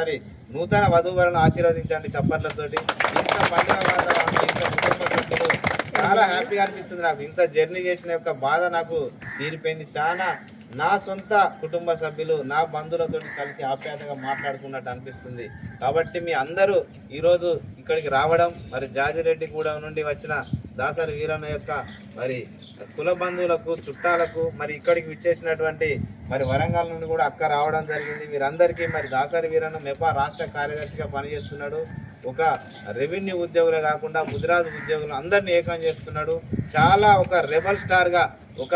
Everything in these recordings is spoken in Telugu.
సరే నూతన వధూవరులను ఆశీర్వదించండి చప్పట్లతోటి. ఇంత పండుగ వాతావరణం, ఇంత కుటుంబ సభ్యులు, చాలా హ్యాపీగా అనిపిస్తుంది నాకు. ఇంత జర్నీ చేసిన యొక్క బాధ నాకు తీరిపోయింది. చాలా నా సొంత కుటుంబ సభ్యులు, నా బంధువులతో కలిసి ఆప్యాయతగా మాట్లాడుకున్నట్టు అనిపిస్తుంది. కాబట్టి మీ అందరూ ఈరోజు ఇక్కడికి రావడం, మరి జాజిరెడ్డిగూడెం నుండి వచ్చిన దాసరి వీరన్న యొక్క మరి కుల బంధువులకు, చుట్టాలకు, మరి ఇక్కడికి విచ్చేసినటువంటి మరి వరంగల్ నుండి కూడా అక్క రావడం జరిగింది. వీరందరికీ మరి దాసరి వీరన్న మెపా రాష్ట్ర కార్యదర్శిగా పనిచేస్తున్నాడు. ఒక రెవెన్యూ ఉద్యోగులే కాకుండా ముదిరాజు ఉద్యోగులు అందరినీ ఏకం చేస్తున్నాడు. చాలా ఒక రెబల్ స్టార్గా, ఒక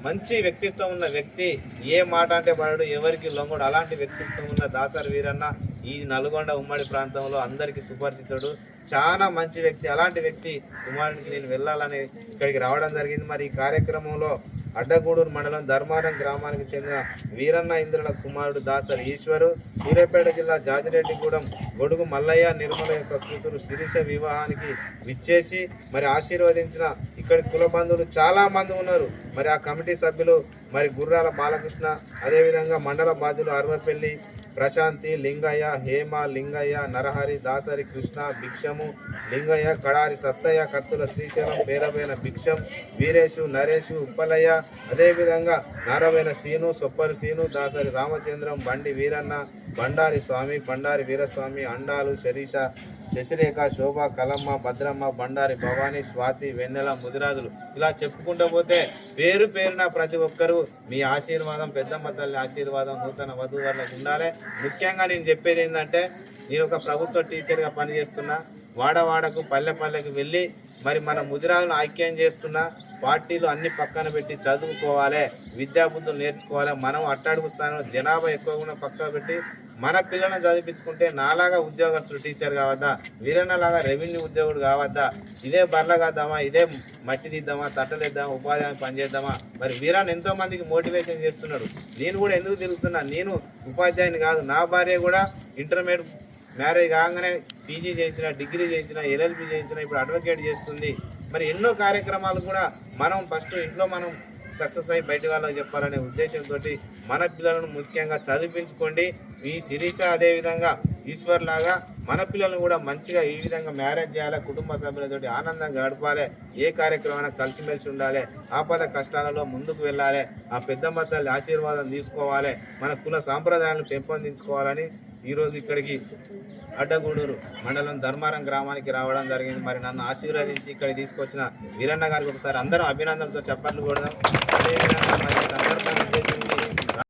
మంచి వ్యక్తిత్వం ఉన్న వ్యక్తి, ఏ మాట అంటే పడడు, ఎవరికి లొంగడు, అలాంటి వ్యక్తిత్వం ఉన్న దాసరి వీరన్న ఈ నల్గొండ ఉమ్మడి ప్రాంతంలో అందరికీ సుపరిచితుడు. చాలా మంచి వ్యక్తి. అలాంటి వ్యక్తి కుమారునికి నేను వెళ్ళాలని ఇక్కడికి రావడం జరిగింది. మరి ఈ కార్యక్రమంలో అడ్డగూడూరు మండలం ధర్మారం గ్రామానికి చెందిన వీరన్న ఇంద్రుల కుమారుడు దాసరి ఈశ్వరు, సూర్యాపేట జిల్లా జాజిరెడ్డిగూడెం గొడుగు మల్లయ్య నిర్మల యొక్క కూతురు శిరీష వివాహానికి విచ్చేసి మరి ఆశీర్వదించిన ఇక్కడి కుల బంధువులు చాలా మంది ఉన్నారు. మరి ఆ కమిటీ సభ్యులు మరి గుర్రాల బాలకృష్ణ, అదేవిధంగా మండల బాధ్యులు అరవపల్లి ప్రశాంతి, లింగయ్య, హేమ, లింగయ్య, నరహరి, దాసరి కృష్ణ, భిక్షము, లింగయ్య, కడారి సత్తయ్య, కత్తుల శ్రీశైలం, పేరవైన భిక్షం, వీరేషు, నరేషు, ఉప్పలయ్య, అదేవిధంగా నారవైన సీను, సొప్పరి సీను, దాసరి రామచంద్రం, బండి వీరన్న, బండారి స్వామి, బండారి వీరస్వామి, అండాలు, శరీష, శశిరేఖ, శోభ, కలమ్మ, భద్రమ్మ, బండారి భవానీ, స్వాతి, వెన్నెల, ముదిరాజులు, ఇలా చెప్పుకుంటూ పోతే పేరు పేరున ప్రతి ఒక్కరూ మీ ఆశీర్వాదం, పెద్దమ్మ తల్లి ఆశీర్వాదం నూతన వధూవరులకు ఉండాలి. ముఖ్యంగా నేను చెప్పేది ఏంటంటే, నేను ఒక ప్రభుత్వ టీచర్గా పనిచేస్తున్నా. వాడవాడకు, పల్లె పల్లెకు వెళ్ళి మరి మన ముదిరాజులను ఐక్యం చేస్తున్న పార్టీలు అన్ని పక్కన పెట్టి చదువుకోవాలి, విద్యాబుద్ధులు నేర్చుకోవాలి. మనం అట్టడుగు స్థానంలో జనాభా ఎక్కువగా పక్కన పెట్టి మన పిల్లలను చదివించుకుంటే నాలాగా ఉద్యోగస్తులు టీచర్ కావద్దా, వీరన్నలాగా రెవెన్యూ ఉద్యోగుడు కావద్దా, ఇదే బర్ల కాద్దామా, ఇదే మట్టి తీద్దామా, తట్టలేద్దామా, ఉపాధి పని చేద్దామా. మరి వీరన్న ఎంతో మందికి మోటివేషన్ చేస్తున్నాడు. నేను కూడా ఎందుకు తిరుగుతున్నా, నేను ఉపాధ్యాయుని కాదు, నా భార్య కూడా ఇంటర్మీడియట్ మ్యారేజ్ కాగానే పీజీ చేయించిన, డిగ్రీ చేయించిన, ఎల్ఎల్బీ చేయించిన, ఇప్పుడు అడ్వకేట్ చేస్తుంది. మరి ఎన్నో కార్యక్రమాలు కూడా మనం ఫస్ట్ ఇంట్లో మనం సక్సెస్ అయ్యి బయట వాళ్ళకి చెప్పాలనే ఉద్దేశంతో మన పిల్లలను ముఖ్యంగా చదివించుకోండి. ఈ శిరీష అదేవిధంగా ఈశ్వర్ లాగా మన పిల్లలను కూడా మంచిగా ఈ విధంగా మ్యారేజ్ చేయాలి, కుటుంబ సభ్యులతోటి ఆనందంగా గడపాలి, ఏ కార్యక్రమాన్ని కలిసిమెలిసి ఉండాలి, ఆపద కష్టాలలో ముందుకు వెళ్ళాలి, ఆ పెద్దమ్మ తల్లి ఆశీర్వాదం తీసుకోవాలి, మన కుల సాంప్రదాయాలను పెంపొందించుకోవాలని ఈరోజు ఇక్కడికి అడ్డగూడూరు మండలం ధర్మారం గ్రామానికి రావడం జరిగింది. మరి నన్ను ఆశీర్వదించి ఇక్కడికి తీసుకొచ్చిన వీరన్న గారికి ఒకసారి అందరం అభినందనతో చప్పట్లు కొడదాం. అదేవిధంగా